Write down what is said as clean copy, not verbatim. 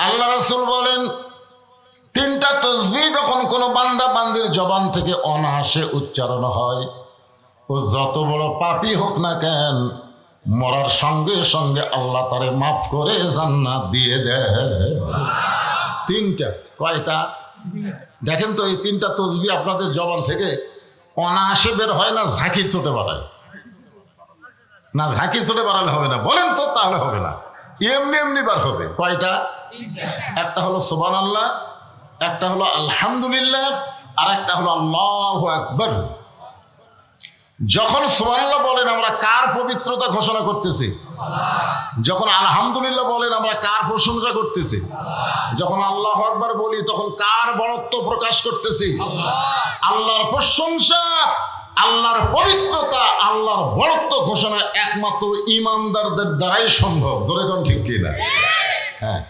আল্লাহ রাসূল বলেন, তিনটা তাসবিহ যখন কোনো বান্দা বান্দির জবান থেকে অনায়াসে উচ্চারণ হয়, ও যত বড় পাপী হোক না কেন, মরার সঙ্গে সঙ্গে আল্লাহ তারে মাফ করে জান্নাত দিয়ে দেয়। তিনটা। কয়টা? দেখেন তো, এই তিনটা তাসবিহ আপনাদের জবান থেকে অনায়াসে বের হয় না ঝাঁকির চোটে বাড়ায়? না, ঝাঁকির চোটে বাড়ালে হবে না, বলেন তো, তাহলে হবে না, এমনি এমনি বার হবে। কয়টা? একটা হলো সুবহানাল্লাহ, একটা হলো আলহামদুলিল্লাহ, আর একটা হলো আল্লাহু আকবার। যখন সুবহানাল্লাহ বলেন আমরা কার পবিত্রতা ঘোষণা করতেছি? যখন আলহামদুলিল্লাহ বলেন আমরা কার প্রশংসা করতেছি? যখন আল্লাহু আকবার বলি তখন কার বড়ত্ব প্রকাশ করতেছি? আল্লাহর প্রশংসা, আল্লাহর পবিত্রতা, আল্লাহর বড়ত্ব ঘোষণা একমাত্র ঈমানদারদের দ্বারাই সম্ভব। জোরে কোন ঠিক কিনা? হ্যাঁ।